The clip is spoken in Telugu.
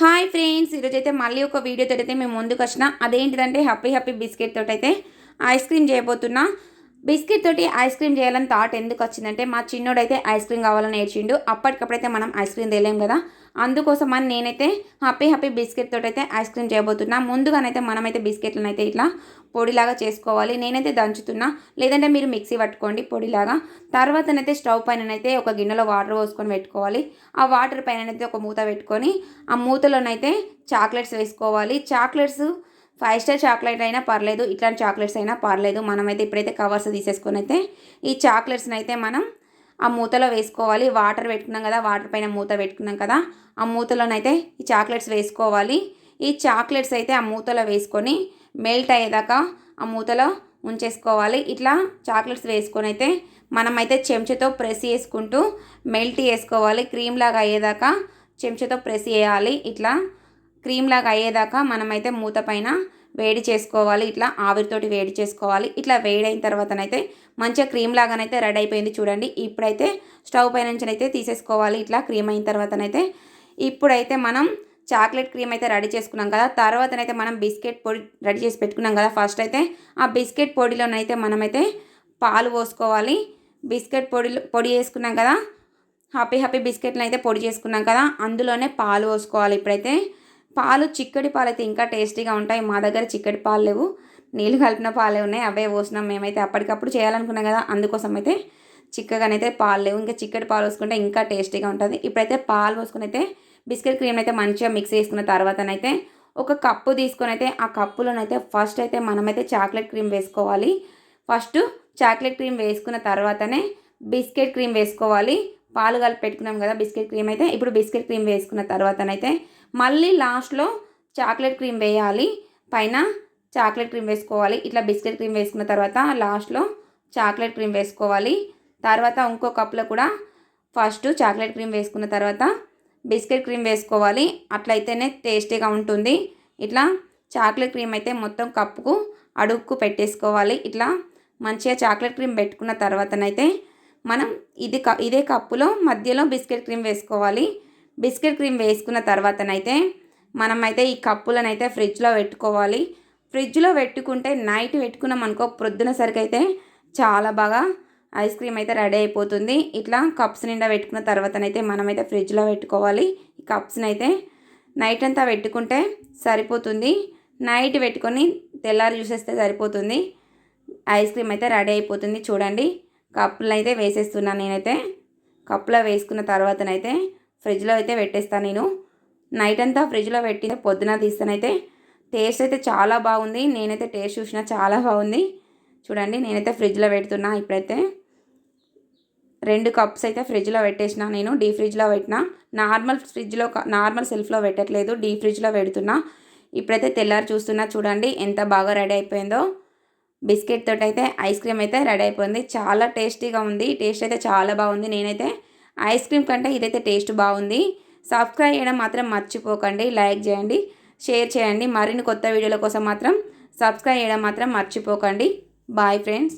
హాయ్ ఫ్రెండ్స్, ఈరోజైతే మళ్ళీ ఒక వీడియోతో అయితే మేము ముందుకు వచ్చిన. అదేంటిదంటే హ్యాపీ బిస్కెట్ తోటి అయితే ఐస్ క్రీమ్ చేయబోతున్నా. బిస్కెట్ తోటి ఐస్ క్రీమ్ చేయాలని థాట్ ఎందుకు వచ్చిందంటే, మా చిన్నోడైతే ఐస్ క్రీమ్ కావాలని ఏడ్చిండు. అప్పటికప్పుడైతే మనం ఐస్ క్రీమ్ తేలేం కదా, అందుకోసం అని నేనైతే హ్యాపీ బిస్కెట్ తోటి అయితే ఐస్ క్రీమ్ చేయబోతున్నా. ముందుగానైతే మనమైతే బిస్కెట్లను అయితే ఇట్లా పొడిలాగా చేసుకోవాలి. నేనైతే దంచుతున్నా, లేదంటే మీరు మిక్సీ పట్టుకోండి పొడిలాగా. తర్వాతనైతే స్టవ్ పైననైతే ఒక గిన్నెలో వాటర్ పోసుకొని పెట్టుకోవాలి. ఆ వాటర్ పైననైతే ఒక మూత పెట్టుకొని, ఆ మూతలోనైతే చాక్లెట్స్ వేసుకోవాలి. చాక్లెట్స్ 5 స్టార్ చాక్లెట్ అయినా పర్లేదు, ఇట్లాంటి చాక్లెట్స్ అయినా పర్లేదు. మనమైతే ఇప్పుడైతే కవర్స్ తీసేసుకొని అయితే ఈ చాక్లెట్స్ని అయితే మనం ఆ మూతలో వేసుకోవాలి. వాటర్ పెట్టుకున్నాం కదా, వాటర్ పైన మూత పెట్టుకున్నాం కదా, ఆ మూతలోనైతే ఈ చాక్లెట్స్ వేసుకోవాలి. ఈ చాక్లెట్స్ అయితే ఆ మూతలో వేసుకొని మెల్ట్ అయ్యేదాకా ఆ మూతలో ఉంచేసుకోవాలి. ఇట్లా చాక్లెట్స్ వేసుకొని అయితే మనమైతే చెంచాతో ప్రెస్ చేసుకుంటూ మెల్ట్ చేసుకోవాలి. క్రీమ్ లాగా అయ్యేదాకా చెంచాతో ప్రెస్ చేయాలి. ఇట్లా క్రీమ్ లాగా అయ్యేదాకా మనమైతే మూత పైన వేడి చేసుకోవాలి. ఇట్లా ఆవిరితోటి వేడి చేసుకోవాలి. ఇట్లా వేడైన తర్వాతనైతే మంచిగా క్రీమ్ లాగానైతే రెడీ అయిపోయింది చూడండి. ఇప్పుడైతే స్టవ్ పై నుంచి అయితే తీసేసుకోవాలి. ఇట్లా క్రీమ్ అయిన తర్వాతనైతే ఇప్పుడైతే మనం చాక్లెట్ క్రీమ్ అయితే రెడీ చేసుకున్నాం కదా, తర్వాతనైతే మనం బిస్కెట్ పొడి రెడీ చేసి పెట్టుకున్నాం కదా. ఫస్ట్ అయితే ఆ బిస్కెట్ పొడిలోనైతే మనమైతే పాలు పోసుకోవాలి. బిస్కెట్ పొడి వేసుకున్నాం కదా, హ్యాపీ బిస్కెట్లను అయితే పొడి చేసుకున్నాం కదా, అందులోనే పాలు పోసుకోవాలి. ఇప్పుడైతే పాలు చిక్కటి పాలు అయితే ఇంకా టేస్టీగా ఉంటాయి. మా దగ్గర చిక్కటి పాలు లేవు, నీళ్ళు కలిపిన పాలే ఉన్నాయి, అవే పోసినాం. మేమైతే అప్పటికప్పుడు చేయాలనుకున్నాం కదా, అందుకోసం అయితే చిక్కగానైతే పాలు లేవు. ఇంకా చిక్కటి పాలు పోసుకుంటే ఇంకా టేస్టీగా ఉంటుంది. ఇప్పుడైతే పాలు పోసుకుని అయితే బిస్కెట్ క్రీమ్ అయితే మంచిగా మిక్స్ చేసుకున్న తర్వాతనైతే ఒక కప్పు తీసుకొని అయితే ఆ కప్పులోనైతే ఫస్ట్ అయితే మనమైతే చాక్లెట్ క్రీమ్ వేసుకోవాలి. ఫస్ట్ చాక్లెట్ క్రీమ్ వేసుకున్న తర్వాతనే బిస్కెట్ క్రీమ్ వేసుకోవాలి. పాలు కలిపి పెట్టుకున్నాం కదా బిస్కెట్ క్రీమ్ అయితే, ఇప్పుడు బిస్కెట్ క్రీమ్ వేసుకున్న తర్వాతనైతే మళ్ళీ లాస్ట్లో చాక్లెట్ క్రీమ్ వేయాలి. పైన చాక్లెట్ క్రీమ్ వేసుకోవాలి. ఇట్లా బిస్కెట్ క్రీమ్ వేసుకున్న తర్వాత లాస్ట్లో చాక్లెట్ క్రీమ్ వేసుకోవాలి. తర్వాత ఇంకో కప్లో కూడా ఫస్ట్ చాక్లెట్ క్రీమ్ వేసుకున్న తర్వాత బిస్కెట్ క్రీమ్ వేసుకోవాలి. అట్లయితేనే టేస్టీగా ఉంటుంది. ఇట్లా చాక్లెట్ క్రీమ్ అయితే మొత్తం కప్పుకు అడుగుకు పెట్టేసుకోవాలి. ఇట్లా మంచిగా చాక్లెట్ క్రీమ్ పెట్టుకున్న తర్వాతనైతే మనం ఇదే కప్పులో మధ్యలో బిస్కెట్ క్రీమ్ వేసుకోవాలి. బిస్కెట్ క్రీమ్ వేసుకున్న తర్వాతనైతే మనమైతే ఈ కప్పులనైతే ఫ్రిడ్జ్లో పెట్టుకోవాలి. ఫ్రిడ్జ్లో పెట్టుకుంటే నైట్ పెట్టుకున్నాం అనుకో, ప్రొద్దున సరికి అయితే చాలా బాగా ఐస్ క్రీమ్ అయితే రెడీ అయిపోతుంది. ఇట్లా కప్స్ నిండా పెట్టుకున్న తర్వాతనైతే మనమైతే ఫ్రిడ్జ్లో పెట్టుకోవాలి. ఈ కప్స్ని అయితే నైట్ అంతా పెట్టుకుంటే సరిపోతుంది. నైట్ పెట్టుకొని తెల్లారి చూసేస్తే సరిపోతుంది. ఐస్ క్రీమ్ అయితే రెడీ అయిపోతుంది చూడండి. కప్పులు అయితే వేసేస్తున్నాను నేనైతే. కప్పులో వేసుకున్న తర్వాతనైతే ఫ్రిడ్జ్లో అయితే పెట్టేస్తాను నేను. నైట్ అంతా ఫ్రిడ్జ్లో పెట్టి పొద్దున తీస్తానైతే టేస్ట్ అయితే చాలా బాగుంది. నేనైతే టేస్ట్ చూసినా చాలా బాగుంది చూడండి. నేనైతే ఫ్రిడ్జ్లో పెడుతున్నా. ఇప్పుడైతే 2 కప్స్ అయితే ఫ్రిడ్జ్లో పెట్టేసిన నేను. డీ ఫ్రిడ్జ్లో పెట్టిన, నార్మల్ సెల్ఫ్లో పెట్టట్లేదు, డీ ఫ్రిడ్జ్లో పెడుతున్నా. ఇప్పుడైతే తెల్లారి చూస్తున్నా చూడండి ఎంత బాగా రెడీ అయిపోయిందో. బిస్కెట్ తోటి అయితే ఐస్ క్రీమ్ అయితే రెడీ అయిపోయింది. చాలా టేస్టీగా ఉంది. టేస్ట్ అయితే చాలా బాగుంది. నేనైతే ఐస్ క్రీమ్ కంటే ఇదైతే టేస్ట్ బాగుంది. సబ్స్క్రైబ్ చేయడం మాత్రం మర్చిపోకండి. లైక్ చేయండి, షేర్ చేయండి. మరిన్ని కొత్త వీడియోల కోసం మాత్రం సబ్స్క్రైబ్ చేయడం మాత్రం మర్చిపోకండి. Bye friends.